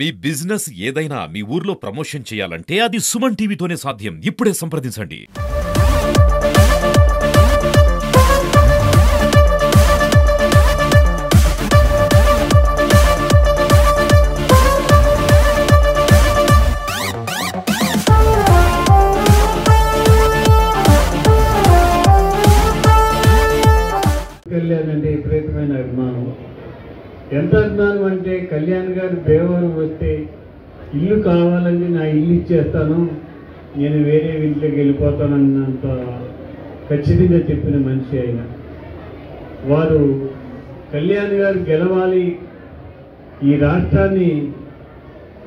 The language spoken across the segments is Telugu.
మీ బిజినెస్ ఏదైనా మీ ఊర్లో ప్రమోషన్ చేయాలంటే అది సుమన్ టీవీతోనే సాధ్యం. ఇప్పుడే సంప్రదించండి. కళ్యాణ్ అంటే విపరీతమైన అభిమానం. ఎంత అభిమానం అంటే కళ్యాణ్ గారు దేవాలయం వస్తే ఇల్లు కావాలని నా ఇల్లు ఇచ్చేస్తాను, నేను వేరే ఇంట్లోకి వెళ్ళిపోతానన్నంత ఖచ్చితంగా చెప్పిన మనిషి ఆయన. వారు కళ్యాణ్ గారు గెలవాలి, ఈ రాష్ట్రాన్ని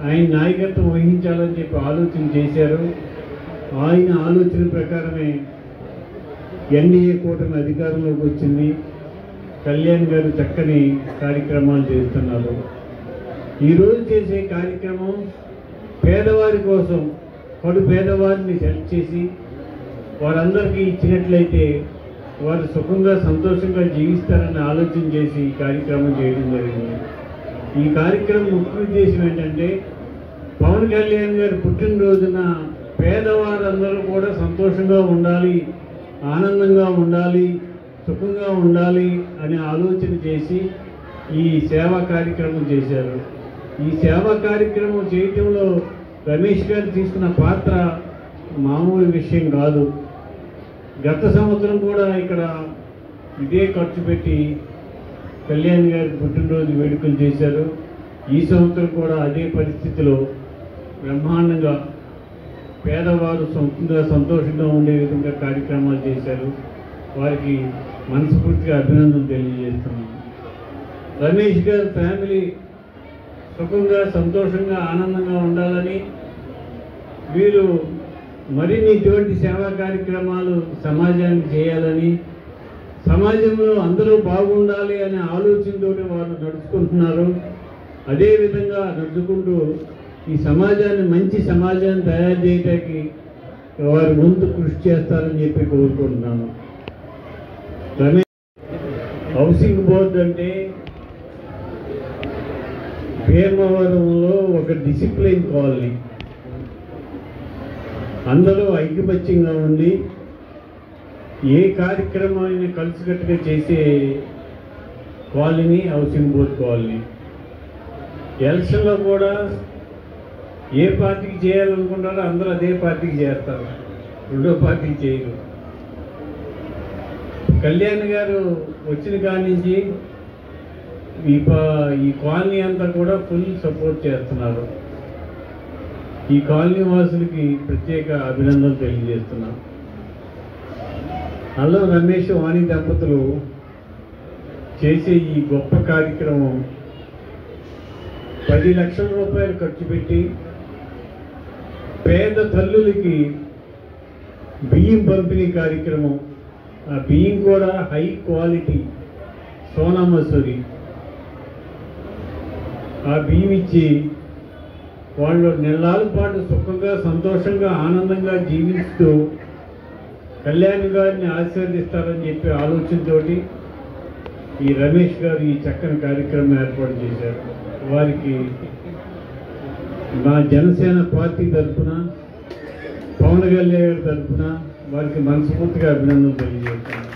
ఆయన నాయకత్వం వహించాలని చెప్పి ఆలోచన చేశారు. ఆయన ఆలోచన ప్రకారమే ఎన్డీఏ కూటమి అధికారంలోకి వచ్చింది. కళ్యాణ్ గారు చక్కని కార్యక్రమాలు చేస్తున్నారు. ఈరోజు చేసే కార్యక్రమం పేదవారి కోసం, కడు పేదవారిని సెలెక్ట్ చేసి వారందరికీ ఇచ్చినట్లయితే వారు సుఖంగా సంతోషంగా జీవిస్తారని ఆలోచన చేసి ఈ కార్యక్రమం చేయడం జరిగింది. ఈ కార్యక్రమం ముఖ్య ఉద్దేశం ఏంటంటే పవన్ కళ్యాణ్ గారి పుట్టినరోజున పేదవారందరూ కూడా సంతోషంగా ఉండాలి, ఆనందంగా ఉండాలి, సుఖంగా ఉండాలి అనే ఆలోచన చేసి ఈ సేవా కార్యక్రమం చేశారు. ఈ సేవా కార్యక్రమం చేయటంలో రమేష్ గారు తీసుకున్న పాత్ర మామూలు విషయం కాదు. గత సంవత్సరం కూడా ఇక్కడ ఇదే ఖర్చు పెట్టి కళ్యాణ్ గారి పుట్టినరోజు వేడుకలు చేశారు. ఈ సంవత్సరం కూడా అదే పరిస్థితిలో బ్రహ్మాండంగా పేదవారు సొంతంగా సంతోషంగా ఉండే విధంగా కార్యక్రమాలు చేశారు. వారికి మనస్ఫూర్తిగా అభినందనలు తెలియజేస్తున్నాను. రమేష్ గారి ఫ్యామిలీ సుఖంగా సంతోషంగా ఆనందంగా ఉండాలని, వీరు మరిన్ని ఇటువంటి సేవా కార్యక్రమాలు సమాజానికి చేయాలని, సమాజంలో అందరూ బాగుండాలి అనే ఆలోచనతో వారు నడుచుకుంటున్నారు. అదేవిధంగా నడుచుకుంటూ ఈ సమాజాన్ని, మంచి సమాజాన్ని తయారు చేయడానికి వారి ముందు కృషి చేస్తారని చెప్పి కోరుకుంటున్నాను. హౌసింగ్ బోర్డు అంటే భీమవరంలో ఒక డిసిప్లిన్ కాలనీ, అందరూ ఐకమత్యంగా ఉండి ఏ కార్యక్రమాన్ని కలిసికట్టుగా చేసే కాలనీ హౌసింగ్ బోర్డు కాలనీ. ఎలక్షన్లో కూడా ఏ పార్టీకి చేయాలనుకుంటారో అందరూ అదే పార్టీకి చేస్తారు, రెండో పార్టీకి చేయరు. కళ్యాణ్ గారు వచ్చిన కాడి నుంచి ఈ కాలనీ అంతా కూడా ఫుల్ సపోర్ట్ చేస్తున్నారు. ఈ కాలనీ వాసులకి ప్రత్యేక అభినందనలు తెలియజేస్తున్నాను. అల్లం రమేష్ వాణి దంపతులు చేసే ఈ గొప్ప కార్యక్రమం 10 లక్షల రూపాయలు ఖర్చు పెట్టి పేద తల్లులకి బియ్యం పంపిణీ కార్యక్రమం. ఆ బియ్యం కూడా హై క్వాలిటీ సోనా మసూరి. ఆ బియ్యం ఇచ్చి వాళ్ళు నెలల పాటు సుఖంగా సంతోషంగా ఆనందంగా జీవిస్తూ కళ్యాణ్ గారిని ఆశీర్వదిస్తారని చెప్పి ఆలోచనతోటి ఈ రమేష్ గారు ఈ చక్కని కార్యక్రమం ఏర్పాటు చేశారు. వారికి మా జనసేన పార్టీ తరఫున, పవన్ కళ్యాణ్ గారి తరఫున వారికి మనస్ఫూర్తిగా అభినందనలు తెలియజేస్తున్నాను.